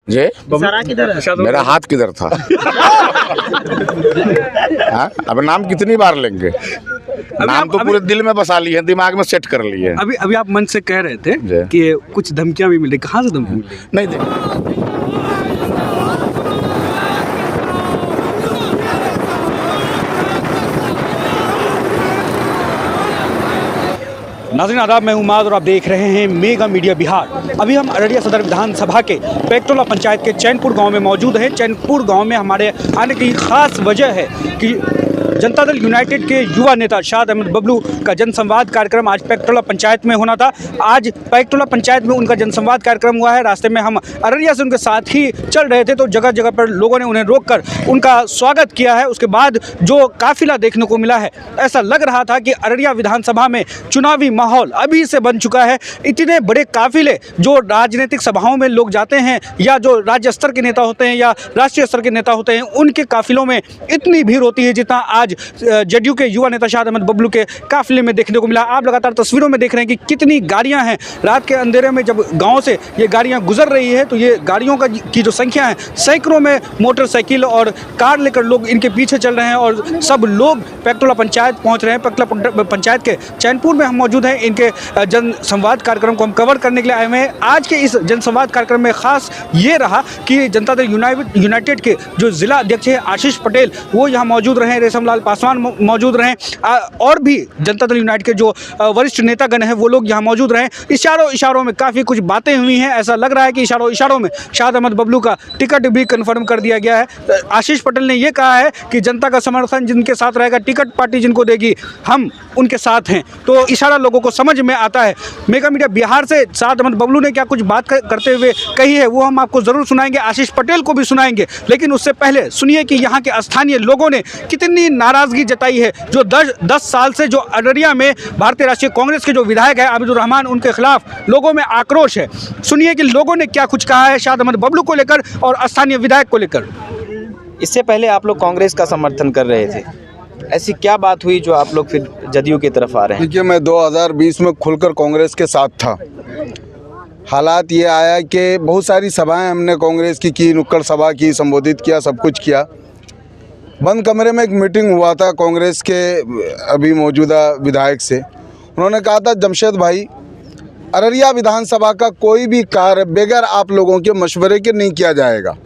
जी सारा किधर है? मेरा हाथ किधर था? हाँ? अब नाम कितनी बार लेंगे? नाम तो पूरे दिल में बसा लिए, दिमाग में सेट कर लिए। अभी आप मन से कह रहे थे जी। कि कुछ धमकियां भी मिली, कहाँ से धमकी मिली? नहीं देखिए, नाज़रीन आदाब, मैं उमाद और आप देख रहे हैं मेगा मीडिया बिहार। अभी हम अररिया सदर विधानसभा के पेक्टोला पंचायत के चैनपुर गांव में मौजूद हैं। चैनपुर गांव में हमारे आने की खास वजह है कि जनता दल यूनाइटेड के युवा नेता शाद अहमद बबलू का जनसंवाद कार्यक्रम आज पेक्टोला पंचायत में होना था। आज पेक्टोला पंचायत में उनका जनसंवाद कार्यक्रम हुआ है। रास्ते में हम अररिया से उनके साथ ही चल रहे थे तो जगह जगह पर लोगों ने उन्हें रोककर उनका स्वागत किया है। उसके बाद जो काफिला देखने को मिला है, ऐसा लग रहा था कि अररिया विधानसभा में चुनावी माहौल अभी से बन चुका है। इतने बड़े काफिले जो राजनीतिक सभाओं में लोग जाते हैं या जो राज्य स्तर के नेता होते हैं या राष्ट्रीय स्तर के नेता होते हैं, उनके काफिलों में इतनी भीड़ होती है जितना आज जदयू के युवा नेता शाद अहमद बबलू के काफिले में देखने को मिला। आप लगातार तस्वीरों में देख रहे हैं कि कितनी गाड़ियां हैं। रात के अंधेरे में जब गांव से ये गाड़ियां गुजर रही है तो ये गाड़ियों की जो संख्या है, सैकड़ों में मोटरसाइकिल और कार लेकर लोग इनके पीछे चल रहे हैं और सब लोग पेक्टोला पंचायत पहुंच रहे हैं। पेक्टोला पंचायत के चैनपुर में हम मौजूद हैं। इनके जनसंवाद कार्यक्रम को हम कवर करने के लिए आए हुए हैं। आज के इस जनसंवाद कार्यक्रम में खास ये रहा कि जनता दल यूनाइटेड के जो जिला अध्यक्ष है आशीष पटेल, वो यहाँ मौजूद रहे, रेशमलाल पासवान मौजूद रहे और भी जनता दल यूनाइटेड के जो वरिष्ठ नेतागण हैं वो लोग यहाँ मौजूद रहे। इशारों में काफ़ी कुछ बातें हुई हैं। ऐसा लग रहा है कि इशारों में शाद अहमद बबलू का टिकट भी कंफर्म कर दिया गया है। आशीष पटेल ने यह कहा है कि जनता का समर्थन जिनके साथ रहेगा, टिकट पार्टी जिनको देगी, हम उनके साथ हैं। तो इशारा लोगों को समझ में आता है। मेगा मीडिया बिहार से शाद अहमद बबलू ने क्या कुछ बात करते हुए कही है वो हम आपको ज़रूर सुनाएंगे, आशीष पटेल को भी सुनाएंगे। लेकिन उससे पहले सुनिए कि यहाँ के स्थानीय लोगों ने कितनी नाराज़गी जताई है। जो 10 साल से जो अररिया में भारतीय राष्ट्रीय कांग्रेस के जो विधायक है आबिदुर रहमान, उनके खिलाफ लोगों में आक्रोश है। सुनिए कि लोगों ने क्या कुछ कहा है शाद अहमद बबलू को लेकर और स्थानीय विधायक को लेकर। इससे पहले आप लोग कांग्रेस का समर्थन कर रहे थे, ऐसी क्या बात हुई जो आप लोग फिर जदयू की तरफ आ रहे हैं? देखिए, मैं 2020 में खुलकर कांग्रेस के साथ था। हालात ये आया कि बहुत सारी सभाएं हमने कांग्रेस की, नुक्कड़ सभा की, संबोधित किया, सब कुछ किया। बंद कमरे में एक मीटिंग हुआ था कांग्रेस के अभी मौजूदा विधायक से। उन्होंने कहा था, जमशेद भाई, अररिया विधानसभा का कोई भी कार्य बगैर आप लोगों के मशवरे के नहीं किया जाएगा।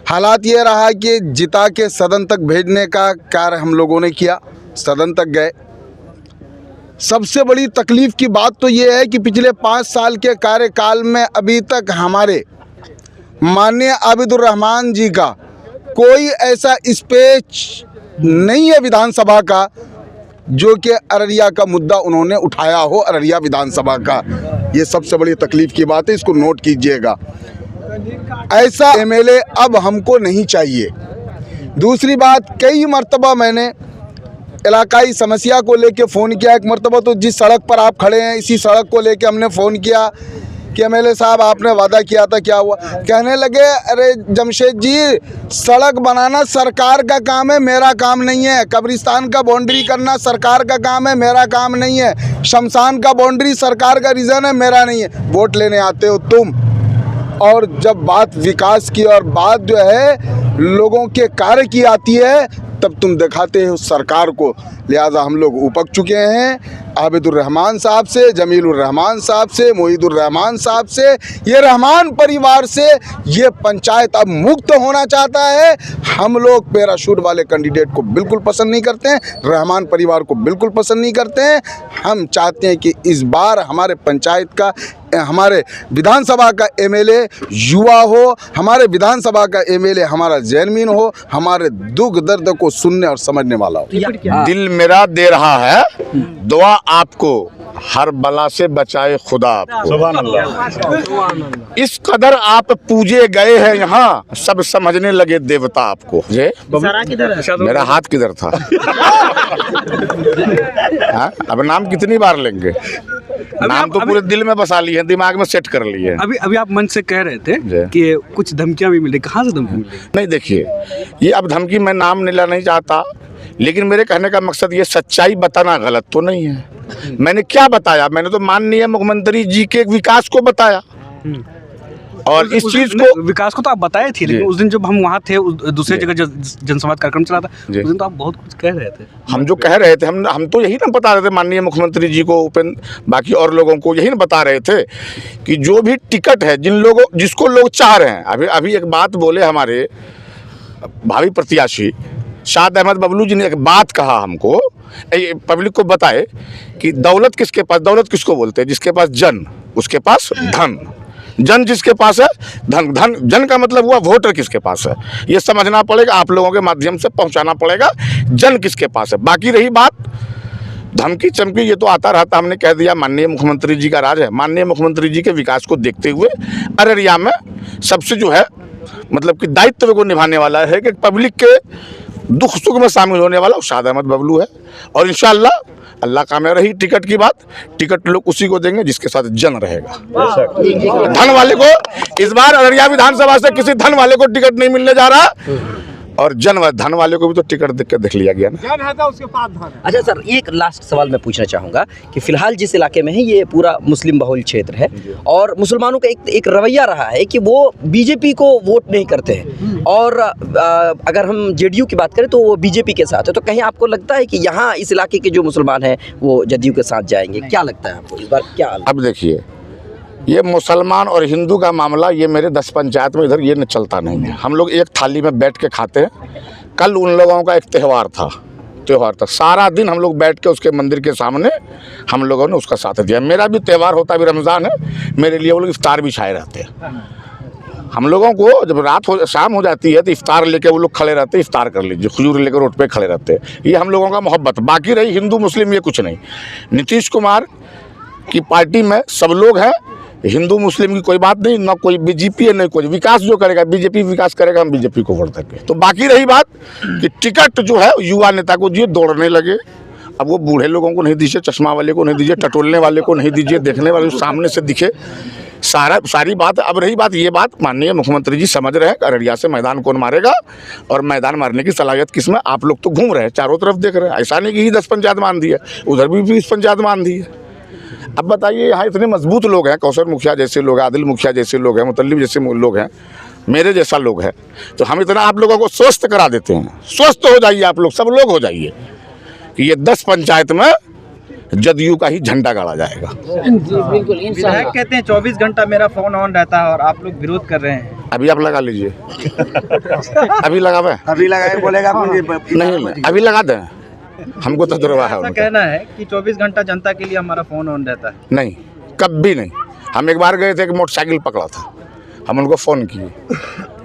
हालात ये रहा कि जिता के सदन तक भेजने का कार्य हम लोगों ने किया, सदन तक गए। सबसे बड़ी तकलीफ़ की बात तो ये है कि पिछले 5 साल के कार्यकाल में अभी तक हमारे माननीय आबिदुर रहमान जी का कोई ऐसा स्पीच नहीं है विधानसभा का जो कि अररिया का मुद्दा उन्होंने उठाया हो, अररिया विधानसभा का। ये सबसे बड़ी तकलीफ़ की बात है, इसको नोट कीजिएगा। ऐसा एमएलए अब हमको नहीं चाहिए। दूसरी बात, कई मर्तबा मैंने इलाकाई समस्या को लेके फ़ोन किया। एक मर्तबा तो जिस सड़क पर आप खड़े हैं, इसी सड़क को लेके हमने फ़ोन किया कि एमएलए साहब आपने वादा किया था, क्या हुआ? कहने लगे, अरे जमशेद जी, सड़क बनाना सरकार का काम है, मेरा काम नहीं है। कब्रिस्तान का बाउंड्री करना सरकार का काम है, मेरा काम नहीं है। शमशान का बाउंड्री सरकार का रीज़न है, मेरा नहीं है। वोट लेने आते हो तुम, और जब बात विकास की और बात जो है लोगों के कार्य की आती है तब तुम दिखाते हो सरकार को। लिहाजा हम लोग उपक चुके हैं आबिदुर रहमान साहब से, जमीलुर रहमान साहब से, मोहिदुर रहमान साहब से। ये रहमान परिवार से ये पंचायत अब मुक्त होना चाहता है। हम लोग पैराशूट वाले कैंडिडेट को बिल्कुल पसंद नहीं करते हैं, रहमान परिवार को बिल्कुल पसंद नहीं करते हैं। हम चाहते हैं कि इस बार हमारे पंचायत का, हमारे विधानसभा का एमएलए युवा हो, हमारे विधानसभा का एमएलए हमारा जेनमीन हो, हमारे दुख दर्द को सुनने और समझने वाला हो। दिल मेरा दे रहा है दुआ आपको, हर बला से बचाए खुदा आपको। सुभान अल्लाह। इस कदर आप पूजे गए हैं यहाँ, सब समझने लगे देवता आपको। जी सारा किधर है? मेरा हाथ किधर था? हाँ? अब नाम कितनी बार लेंगे? नाम तो पूरे दिल में बसा लिए, दिमाग में सेट कर लिए। अभी आप मन से कह रहे थे जी। कि कुछ धमकियां भी मिली, कहाँ से धमकी मिली? नहीं देखिए, ये अब धमकी मैं नाम लेना नहीं चाहता, लेकिन मेरे कहने का मकसद ये सच्चाई बताना गलत तो नहीं है। मैंने क्या बताया? मैंने तो माननीय मुख्यमंत्री जी के विकास को बताया। और इस चीज़ नहीं, को विकास को तो आप बताए थे, लेकिन उस दिन जब हम वहाँ थे, दूसरे जगह जनसंवाद कार्यक्रम चला था, जी। उस दिन तो आप बहुत कुछ कह रहे थे। हम जो कह रहे थे, हम तो यही ना बता रहे थे माननीय मुख्यमंत्री जी को, बाकी और लोगों को यही ना बता रहे थे कि जो भी टिकट है जिसको लोग चाह रहे हैं। अभी एक बात बोले हमारे भावी प्रत्याशी शाद अहमद बबलू जी ने एक बात कहा हमको, पब्लिक को बताए कि दौलत किसको बोलते हैं? जिसके पास जन, उसके पास धन। जन जिसके पास है, धन जन का मतलब हुआ वोटर किसके पास है। ये समझना पड़ेगा, आप लोगों के माध्यम से पहुंचाना पड़ेगा जन किसके पास है। बाकी रही बात धमकी चमकी, ये तो आता रहता, हमने कह दिया माननीय मुख्यमंत्री जी का राज है। माननीय मुख्यमंत्री जी के विकास को देखते हुए अररिया में सबसे जो है मतलब कि दायित्व को निभाने वाला है कि पब्लिक के दुख सुख में शामिल होने वाला शाद अहमद बबलू है। और इंशाअल्लाह अल्लाह कामयाब रही टिकट की बात, टिकट लोग उसी को देंगे जिसके साथ जन रहेगा। धन वाले को इस बार अररिया विधानसभा से किसी धन वाले को टिकट नहीं मिलने जा रहा, और धन वाले को भी तो टिकट देख लिया गया ना। जन है तो उसके पास धन है। अच्छा सर, एक लास्ट सवाल मैं पूछना चाहूँगा कि फिलहाल जिस इलाके में है ये पूरा मुस्लिम बहुल क्षेत्र है और मुसलमानों का एक रवैया रहा है कि वो बीजेपी को वोट नहीं करते हैं, और अगर हम जेडीयू की बात करें तो वो बीजेपी के साथ है। तो कहीं आपको लगता है कि यहाँ इस इलाके के जो मुसलमान हैं वो जदयू के साथ जाएंगे? क्या लगता है आपको इस बार क्या? अब देखिए, ये मुसलमान और हिंदू का मामला ये मेरे 10 पंचायत में इधर ये चलता नहीं है। हम लोग एक थाली में बैठ के खाते हैं। कल उन लोगों का एक त्यौहार था, सारा दिन हम लोग बैठ के उसके मंदिर के सामने हम लोगों ने उसका साथ दिया। मेरा भी त्यौहार होता है, भी रमज़ान है, मेरे लिए वो लोग इफ्तार भी छाए रहते हैं। हम लोगों को जब शाम हो जाती है तो इफ्तार लेके वो लोग खड़े रहते हैं, इफ्तार कर लीजिए, खजूर लेकर रोड पे खड़े रहते हैं। ये हम लोगों का मोहब्बत। बाकी रही हिंदू मुस्लिम ये कुछ नहीं। नीतीश कुमार की पार्टी में सब लोग हैं, हिंदू मुस्लिम की कोई बात नहीं, ना कोई बीजेपी है नहीं कोई। विकास जो करेगा बीजेपी विकास करेगा, हम बीजेपी को वोट देंगे। तो बाकी रही बात कि टिकट जो है युवा नेता को दिए, दौड़ने लगे। अब वो बूढ़े लोगों को नहीं दीजिए, चश्मा वाले को नहीं दीजिए, टटोलने वाले को नहीं दीजिए, देखने वाले सामने से दिखे, सारी बात। अब रही बात, ये बात माननीय मुख्यमंत्री जी समझ रहे हैं अररिया से मैदान कौन मारेगा, और मैदान मारने की सलाहियत किसमें। आप लोग तो घूम रहे हैं, चारों तरफ देख रहे हैं। ऐसा नहीं कि ही 10 पंचायत मान दी है, उधर भी 20 पंचायत मान दी है। अब बताइए, यहाँ इतने मजबूत लोग हैं, कौशल मुखिया जैसे लोग हैं, आदिल मुखिया जैसे लोग हैं, मुतल्लिब जैसे लोग हैं, मेरे जैसा लोग हैं, तो हम इतना आप लोगों को स्वस्थ करा देते हैं। स्वस्थ हो जाइए आप लोग, सब लोग हो जाइए कि ये 10 पंचायत में जदयू का ही झंडा गाड़ा जाएगा। विधायक कहते हैं 24 घंटा मेरा फोन ऑन रहता है और आप लोग विरोध कर रहे हैं। अभी आप लगा लीजिए। अभी लगावे, अभी लगाए बोलेगा नहीं, अभी लगा दें, हमको तजुर्बा है। ऐसा कहना है कि 24 घंटा जनता के लिए हमारा फोन ऑन रहता है। नहीं, कभी नहीं। हम एक बार गए थे, एक मोटरसाइकिल पकड़ा था, हम उनको फ़ोन किए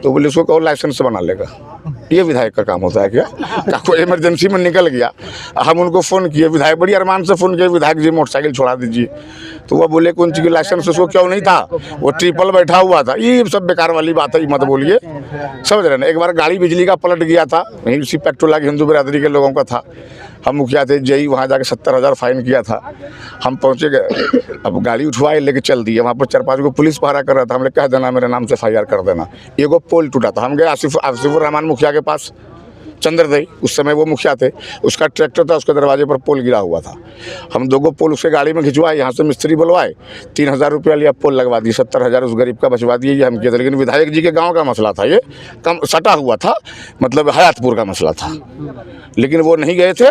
तो बोले उसको कहो लाइसेंस बना लेगा। ये विधायक का काम होता है क्या? कोई इमरजेंसी में निकल गया, हम उनको फ़ोन किए, विधायक बड़ी अरमान से फ़ोन किए, विधायक जी मोटरसाइकिल छोड़ा दीजिए। तो वह बोले कौन चीज़ की लाइसेंस, उसको क्यों नहीं था, वो ट्रिपल बैठा हुआ था। ये सब बेकार वाली बात है, मत बोलिए, समझ रहे ना। एक बार गाड़ी बिजली का पलट गया था, वहीं उसी पेट्रोला के हिंदू बिरादरी के लोगों का था। हम मुखिया थे जई, वहाँ जाके 70,000 फाइन किया था। हम पहुँचे गए, अब गाड़ी उठवाए लेके चल दिए। वहाँ पर 4-5 को पुलिस पहरा कर रहा था। हमने कह देना मेरे नाम से FIR कर देना। एगो पोल टूटा था, हम गए आसिफुर रहमान मुखिया के पास, चंद्रदई, उस समय वो मुखिया थे, उसका ट्रैक्टर था, उसके दरवाजे पर पोल गिरा हुआ था। हम 2 पोल उसके गाड़ी में खिंचवाए, यहाँ से मिस्त्री बुलवाए, 3,000 रुपया लिया, पोल लगवा दिए, 70,000 उस गरीब का बचवा दिए। ये हम किए थे, लेकिन विधायक जी के गाँव का मसला था, ये कम सटा हुआ था, मतलब हयातपुर का मसला था। लेकिन वो नहीं गए थे,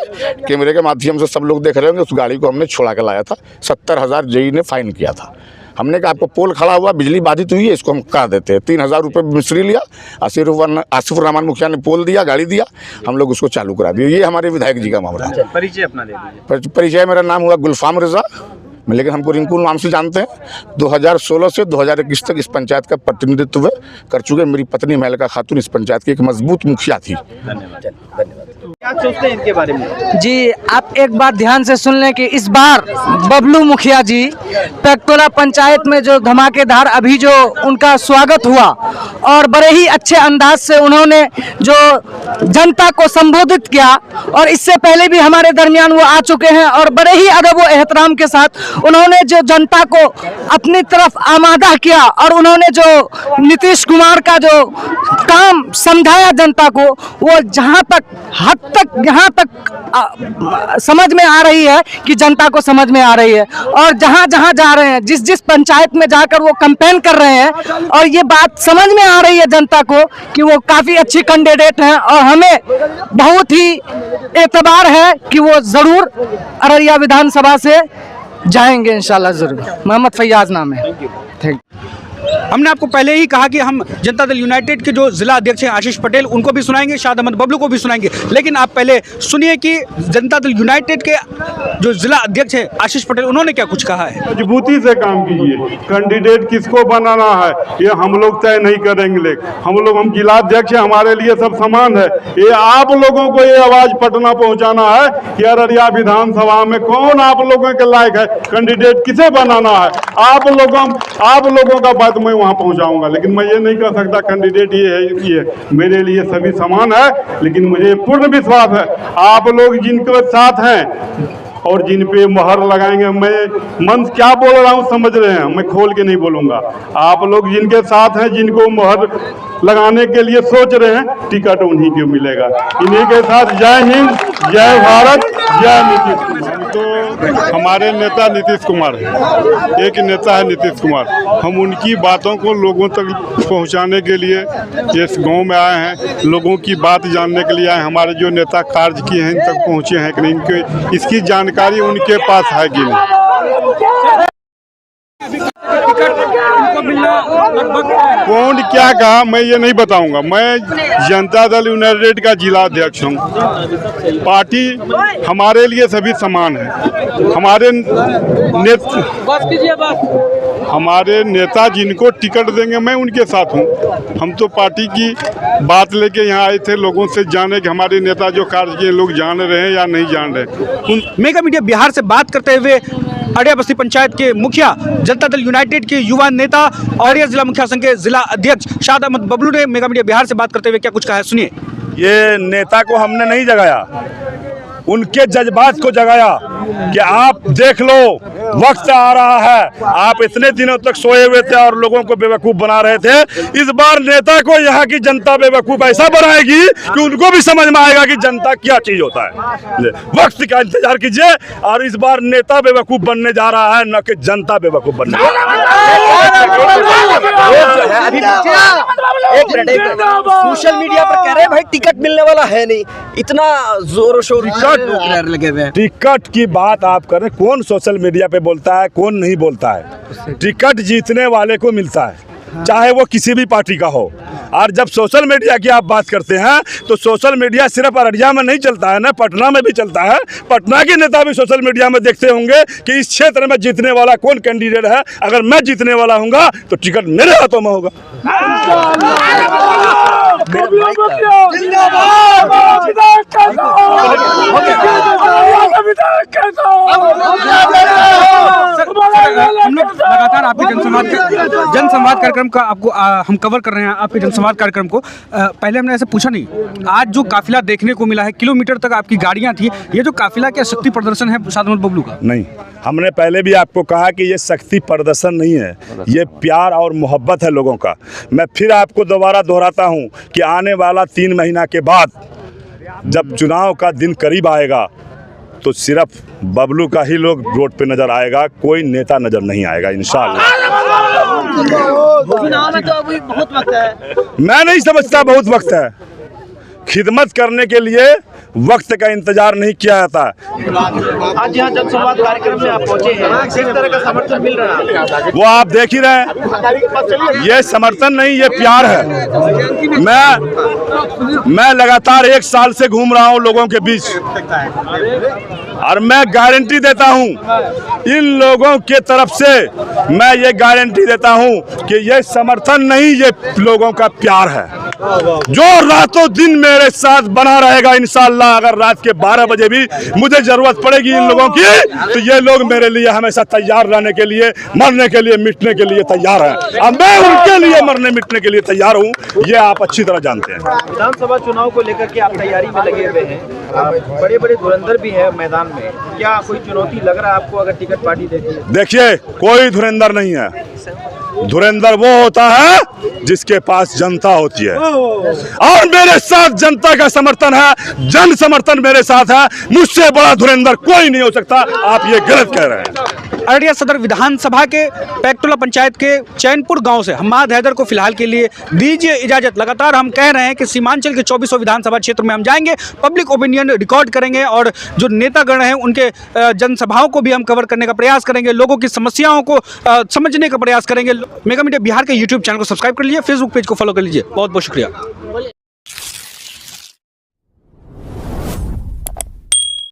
कैमरे के माध्यम से सब लोग देख रहे होंगे, उस गाड़ी को हमने छोड़ा के लाया था। 70,000 जेई ने फाइन किया था। हमने कहा आपको पोल खड़ा हुआ, बिजली बाधित हुई है, इसको हम कह देते हैं। 3,000 रुपये मिस्त्री लिया, आसिफुर रहमान मुखिया ने पोल दिया, गाड़ी दिया, हम लोग उसको चालू करा दिया। ये हमारे विधायक जी का मामला है। परिचय अपना ले लीजिए। परिचय, मेरा नाम हुआ गुलफाम रज़ा, लेकिन हमको रिंकू नाम से जानते हैं। 2016 से 2021 तक इस पंचायत का प्रतिनिधित्व कर चुके। मेरी पत्नी मेलका खातून इस पंचायत की एक मजबूत मुखिया थी। धन्यवाद। क्या सोचते हैं इनके बारे में? जी, आप एक बार ध्यान से सुन लें कि इस बार बबलू मुखिया जी पेक्टोला पंचायत में जो धमाकेदार अभी जो उनका स्वागत हुआ और बड़े ही अच्छे अंदाज से उन्होंने जो जनता को संबोधित किया, और इससे पहले भी हमारे दरमियान वो आ चुके हैं और बड़े ही अदब व एहतराम के साथ उन्होंने जो जनता को अपनी तरफ आमादा किया और उन्होंने जो नीतीश कुमार का जो काम समझाया जनता को, वो जहाँ तक हद तक यहाँ तक समझ में आ रही है कि जनता को समझ में आ रही है। और जहाँ जहाँ जा रहे हैं, जिस जिस पंचायत में जाकर वो कैंपेन कर रहे हैं, और ये बात समझ में आ रही है जनता को कि वो काफ़ी अच्छी कैंडिडेट हैं और हमें बहुत ही एतबार है कि वो ज़रूर अररिया विधानसभा से जाएंगे इंशाल्लाह ज़रूर। मोहम्मद फैयाज नाम है। थैंक। हमने आपको पहले ही कहा कि हम जनता दल यूनाइटेड के जो जिला अध्यक्ष हैं आशीष पटेल, उनको भी सुनाएंगे, शाद अहमद बबलू को भी सुनाएंगे, लेकिन आप पहले सुनिए कि जनता दल यूनाइटेड के जो जिला अध्यक्ष हैं आशीष पटेल, उन्होंने क्या कुछ कहा है। मजबूती से काम कीजिए। कैंडिडेट किसको बनाना है ये हम लोग तय नहीं करेंगे। हम जिलाध्यक्ष हैं, हमारे लिए सब समान है। ये आप लोगों को ये आवाज पटना पहुंचाना है कि अररिया विधानसभा में कौन आप लोगों के लायक है, कैंडिडेट किसे बनाना है। आप लोगों का बात मैं वहां पहुंचाऊंगा, लेकिन मैं ये नहीं कह सकता कैंडिडेट ये है ये है। मेरे लिए सभी समान है, लेकिन मुझे पूर्ण विश्वास है आप लोग जिनके साथ हैं और जिन पे मोहर लगाएंगे, मैं मन क्या बोल रहा हूँ समझ रहे हैं, मैं खोल के नहीं बोलूँगा। आप लोग जिनके साथ हैं, जिनको मोहर लगाने के लिए सोच रहे हैं, टिकट उन्हीं को मिलेगा। इन्हीं के साथ जय हिंद, जय भारत, जय नीतीश कुमार। तो हमारे नेता नीतीश कुमार है, एक नेता है नीतीश कुमार। हम उनकी बातों को लोगों तक पहुंचाने के लिए इस गांव में आए हैं, लोगों की बात जानने के लिए आए। हमारे जो नेता कार्य किए हैं इन तक पहुँचे हैं कि नहीं, इनके इसकी जानकारी उनके पास है कि नहीं। कौन क्या कहा मैं ये नहीं बताऊंगा। मैं जनता दल यूनाइटेड का जिला अध्यक्ष हूँ। पार्टी हमारे लिए सभी समान है। हमारे नेता जिनको टिकट देंगे मैं उनके साथ हूँ। हम तो पार्टी की बात लेके यहाँ आए थे, लोगों से जाने कि हमारे नेता जो कार्य किए लोग जान रहे हैं या नहीं जान रहे। मेगा मीडिया बिहार से बात करते हुए अररिया बस्ती पंचायत के मुखिया, जनता दल यूनाइटेड के युवा नेता, अररिया जिला मुखिया संघ के जिला अध्यक्ष शाद अहमद बबलू ने मेगा मीडिया बिहार से बात करते हुए क्या कुछ कहा है, सुनिए। ये नेता को हमने नहीं जगाया, उनके जज्बात को जगाया कि आप देख लो वक्त आ रहा है। आप इतने दिनों तक सोए हुए थे और लोगों को बेवकूफ़ बना रहे थे। इस बार नेता को यहाँ की जनता बेवकूफ़ ऐसा बनाएगी कि उनको भी समझ में आएगा कि जनता क्या चीज़ होता है। वक्त का इंतजार कीजिए और इस बार नेता बेवकूफ़ बनने जा रहा है, न कि जनता बेवकूफ़ बनने जा सोशल मीडिया पर कह रहे हैं भाई टिकट मिलने वाला है नहीं, इतना जोर शोर लगे हुए हैं। टिकट की बात आप कर रहे हैं, कौन सोशल मीडिया पे बोलता है, कौन नहीं बोलता है। टिकट जीतने वाले को मिलता है, चाहे वो किसी भी पार्टी का हो। और जब सोशल मीडिया की आप बात करते हैं तो सोशल मीडिया सिर्फ अररिया में नहीं चलता है ना, पटना में भी चलता है। पटना के नेता भी सोशल मीडिया में देखते होंगे कि इस क्षेत्र में जीतने वाला कौन कैंडिडेट है। अगर मैं जीतने वाला हूँगा तो टिकट मेरे हाथों में होगा। हम लोग लगातार आपके जनसंवाद कार्यक्रम का आपको हम कवर कर रहे हैं, आपके जनसंवाद कार्यक्रम को। पहले हमने ऐसे पूछा नहीं, आज जो काफिला देखने को मिला है, किलोमीटर तक आपकी गाड़ियां थी, ये जो काफिला क्या शक्ति प्रदर्शन है शाद अहमद बबलू का? नहीं, हमने पहले भी आपको कहा कि ये शक्ति प्रदर्शन नहीं है, ये प्यार और मोहब्बत है लोगों का। मैं फिर आपको दोबारा दोहराता हूँ कि आने वाला 3 महीना के बाद जब चुनाव का दिन करीब आएगा तो सिर्फ बबलू का ही लोग रोड पे नजर आएगा, कोई नेता नजर नहीं आएगा इंशाअल्लाह। चुनाव में तो अभी बहुत वक्त है। मैं नहीं समझता बहुत वक्त है। खिदमत करने के लिए वक्त का इंतजार नहीं किया जाता। आज यहाँ जनसंवाद कार्यक्रम में आप पहुंचे हैं, किस तरह का समर्थन मिल रहा है? वो आप देख ही रहे हैं। ये समर्थन नहीं, ये प्यार है। मैं लगातार 1 साल से घूम रहा हूँ लोगों के बीच और मैं गारंटी देता हूँ इन लोगों के तरफ से, मैं ये गारंटी देता हूँ कि ये समर्थन नहीं, ये लोगों का प्यार है जो रातों दिन मेरे साथ बना रहेगा इंशाअल्लाह। अगर रात के 12 बजे भी मुझे जरूरत पड़ेगी इन लोगों की तो ये लोग मेरे लिए हमेशा तैयार रहने के लिए, मरने के लिए, मिटने के लिए तैयार हैं। अब मैं उनके लिए मरने मिटने के लिए तैयार हूँ, ये आप अच्छी तरह जानते हैं। विधानसभा चुनाव को लेकर के आप तैयारी में लगे हुए हैं, बड़े बड़े धुरंधर भी है मैदान में, क्या कोई चुनौती लग रहा है आपको अगर टिकट पार्टी देती है? देखिए, कोई धुरंधर नहीं है। धुरंधर वो होता है जिसके पास जनता होती है, और मेरे साथ जनता का समर्थन है, जन समर्थन मेरे साथ है। मुझसे बड़ा धुरंधर कोई नहीं हो सकता। आप ये गलत कह रहे हैं। अररिया सदर विधानसभा के पैक्टोला पंचायत के चैनपुर गांव से हम्माद हैदर को फिलहाल के लिए दीजिए इजाजत। लगातार हम कह रहे हैं कि सीमांचल के 2400 विधानसभा क्षेत्र में हम जाएंगे, पब्लिक ओपिनियन रिकॉर्ड करेंगे और जो नेतागण हैं उनके जनसभाओं को भी हम कवर करने का प्रयास करेंगे, लोगों की समस्याओं को समझने का प्रयास करेंगे। मेगा मीडिया बिहार के यूट्यूब चैनल को सब्सक्राइब कर लीजिए, फेसबुक पेज को फॉलो कर लीजिए। बहुत बहुत शुक्रिया।